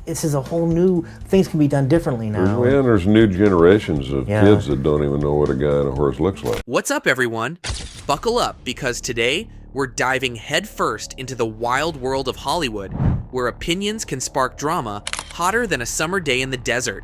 this is a whole new, things can be done differently now. And there's new generations of kids that don't even know what a guy on a horse looks like. What's up, everyone? Buckle up, because today we're diving headfirst into the wild world of Hollywood, where opinions can spark drama hotter than a summer day in the desert.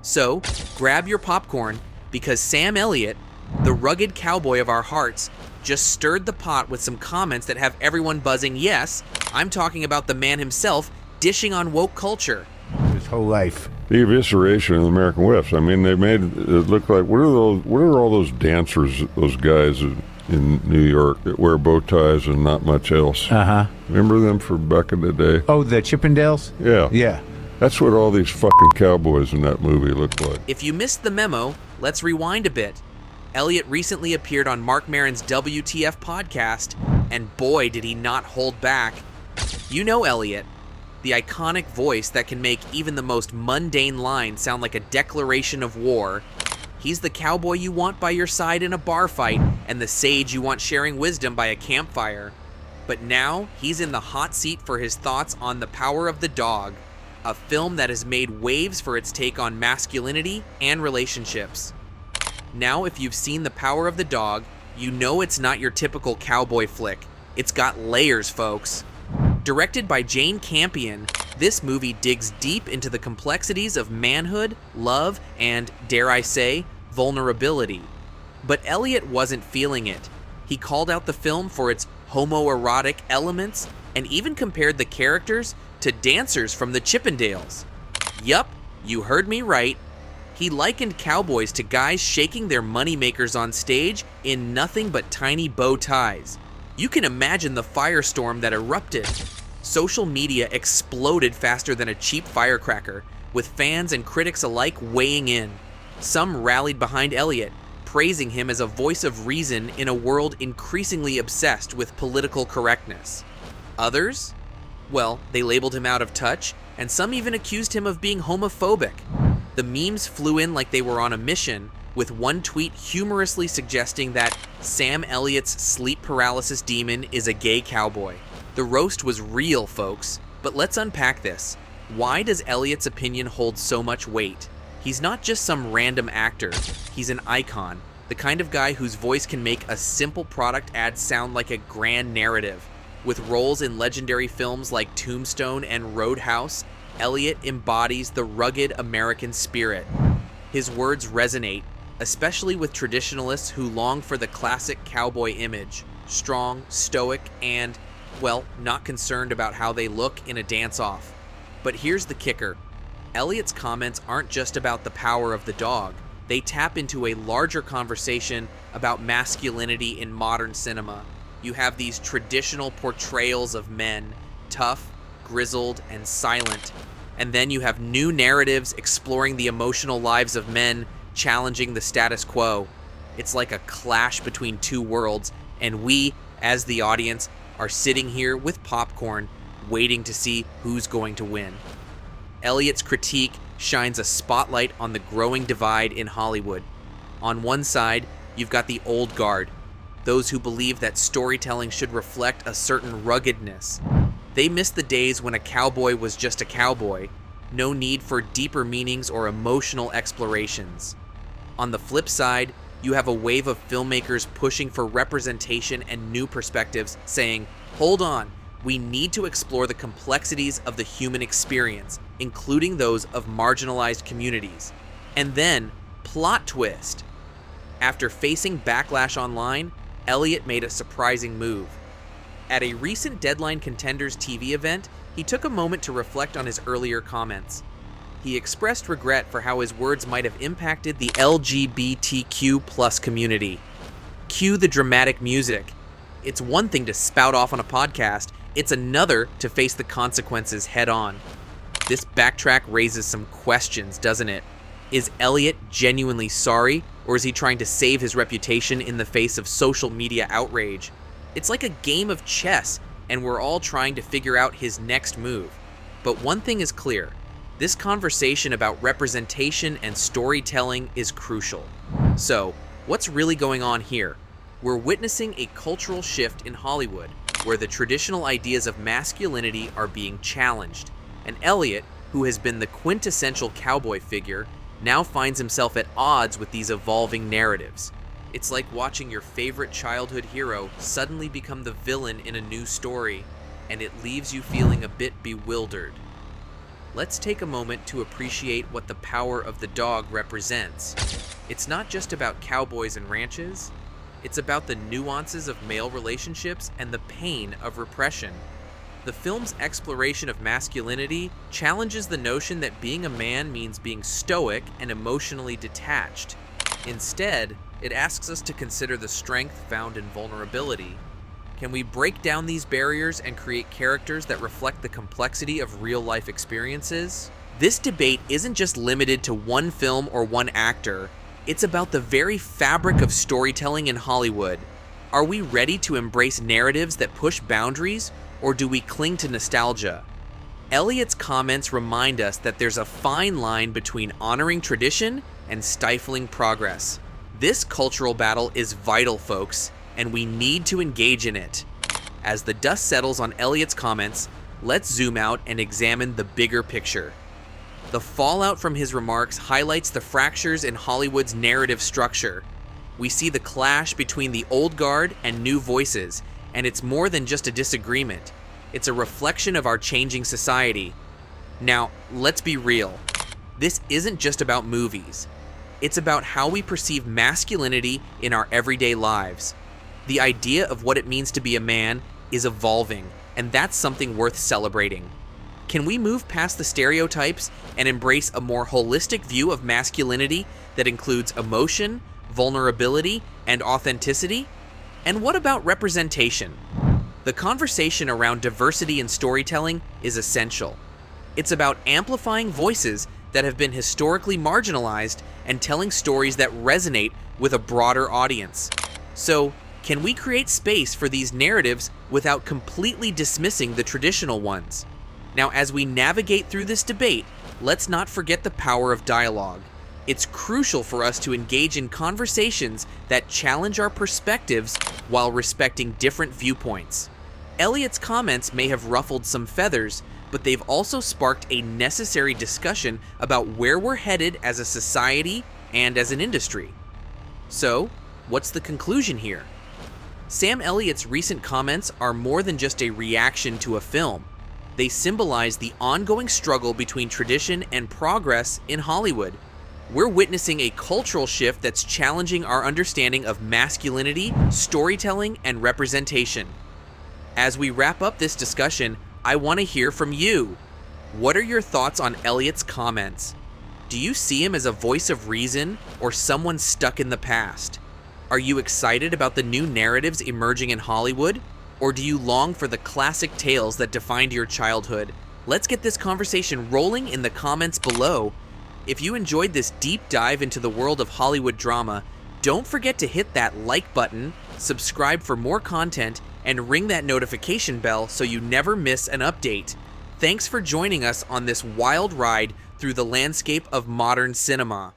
So, grab your popcorn, because Sam Elliott, the rugged cowboy of our hearts, just stirred the pot with some comments that have everyone buzzing. Yes, I'm talking about the man himself, dishing on woke culture. His whole life. The evisceration of the American West. I mean, they made it look like, what are all those dancers, those guys in New York that wear bow ties and not much else? Remember them from back in the day? Oh, the Chippendales? Yeah. Yeah. That's what all these fucking cowboys in that movie looked like. If you missed the memo, let's rewind a bit. Elliott recently appeared on Marc Maron's WTF podcast, and boy did he not hold back. You know Elliott, the iconic voice that can make even the most mundane line sound like a declaration of war. He's the cowboy you want by your side in a bar fight, and the sage you want sharing wisdom by a campfire. But now, he's in the hot seat for his thoughts on The Power of the Dog, a film that has made waves for its take on masculinity and relationships. Now, if you've seen The Power of the Dog, you know it's not your typical cowboy flick. It's got layers, folks. Directed by Jane Campion, this movie digs deep into the complexities of manhood, love, and, dare I say, vulnerability. But Elliott wasn't feeling it. He called out the film for its homoerotic elements and even compared the characters to dancers from the Chippendales. Yup, you heard me right. He likened cowboys to guys shaking their moneymakers on stage in nothing but tiny bow ties. You can imagine the firestorm that erupted. Social media exploded faster than a cheap firecracker, with fans and critics alike weighing in. Some rallied behind Elliott, praising him as a voice of reason in a world increasingly obsessed with political correctness. Others? Well, they labeled him out of touch, and some even accused him of being homophobic. The memes flew in like they were on a mission, with one tweet humorously suggesting that Sam Elliott's sleep paralysis demon is a gay cowboy. The roast was real, folks, but let's unpack this. Why does Elliott's opinion hold so much weight? He's not just some random actor, he's an icon, the kind of guy whose voice can make a simple product ad sound like a grand narrative. With roles in legendary films like Tombstone and Roadhouse, Elliott embodies the rugged American spirit. His words resonate, especially with traditionalists who long for the classic cowboy image, strong, stoic, and, well, not concerned about how they look in a dance-off. But here's the kicker. Elliott's comments aren't just about the power of the dog. They tap into a larger conversation about masculinity in modern cinema. You have these traditional portrayals of men, tough, grizzled, and silent. And then you have new narratives exploring the emotional lives of men, challenging the status quo. It's like a clash between two worlds, and we, as the audience, are sitting here with popcorn, waiting to see who's going to win. Elliott's critique shines a spotlight on the growing divide in Hollywood. On one side, you've got the old guard, those who believe that storytelling should reflect a certain ruggedness. They miss the days when a cowboy was just a cowboy, no need for deeper meanings or emotional explorations. On the flip side, you have a wave of filmmakers pushing for representation and new perspectives, saying, hold on, we need to explore the complexities of the human experience, including those of marginalized communities. And then, plot twist. After facing backlash online, Elliott made a surprising move. At a recent Deadline Contenders TV event, he took a moment to reflect on his earlier comments. He expressed regret for how his words might have impacted the LGBTQ+ community. Cue the dramatic music. It's one thing to spout off on a podcast, it's another to face the consequences head on. This backtrack raises some questions, doesn't it? Is Elliott genuinely sorry, or is he trying to save his reputation in the face of social media outrage? It's like a game of chess, and we're all trying to figure out his next move. But one thing is clear. This conversation about representation and storytelling is crucial. So, what's really going on here? We're witnessing a cultural shift in Hollywood, where the traditional ideas of masculinity are being challenged, and Elliott, who has been the quintessential cowboy figure, now finds himself at odds with these evolving narratives. It's like watching your favorite childhood hero suddenly become the villain in a new story, and it leaves you feeling a bit bewildered. Let's take a moment to appreciate what the power of the dog represents. It's not just about cowboys and ranches, it's about the nuances of male relationships and the pain of repression. The film's exploration of masculinity challenges the notion that being a man means being stoic and emotionally detached. Instead, it asks us to consider the strength found in vulnerability. Can we break down these barriers and create characters that reflect the complexity of real-life experiences? This debate isn't just limited to one film or one actor. It's about the very fabric of storytelling in Hollywood. Are we ready to embrace narratives that push boundaries, or do we cling to nostalgia? Elliott's comments remind us that there's a fine line between honoring tradition and stifling progress. This cultural battle is vital, folks, and we need to engage in it. As the dust settles on Elliott's comments, let's zoom out and examine the bigger picture. The fallout from his remarks highlights the fractures in Hollywood's narrative structure. We see the clash between the old guard and new voices, and it's more than just a disagreement. It's a reflection of our changing society. Now, let's be real. This isn't just about movies. It's about how we perceive masculinity in our everyday lives. The idea of what it means to be a man is evolving, and that's something worth celebrating. Can we move past the stereotypes and embrace a more holistic view of masculinity that includes emotion, vulnerability, and authenticity? And what about representation? The conversation around diversity in storytelling is essential. It's about amplifying voices that have been historically marginalized and telling stories that resonate with a broader audience. So, can we create space for these narratives without completely dismissing the traditional ones? Now, as we navigate through this debate, let's not forget the power of dialogue. It's crucial for us to engage in conversations that challenge our perspectives while respecting different viewpoints. Elliott's comments may have ruffled some feathers, but they've also sparked a necessary discussion about where we're headed as a society and as an industry. So, what's the conclusion here? Sam Elliott's recent comments are more than just a reaction to a film. They symbolize the ongoing struggle between tradition and progress in Hollywood. We're witnessing a cultural shift that's challenging our understanding of masculinity, storytelling, and representation. As we wrap up this discussion, I want to hear from you. What are your thoughts on Elliott's comments? Do you see him as a voice of reason or someone stuck in the past? Are you excited about the new narratives emerging in Hollywood? Or do you long for the classic tales that defined your childhood? Let's get this conversation rolling in the comments below. If you enjoyed this deep dive into the world of Hollywood drama, don't forget to hit that like button, subscribe for more content, and ring that notification bell so you never miss an update. Thanks for joining us on this wild ride through the landscape of modern cinema.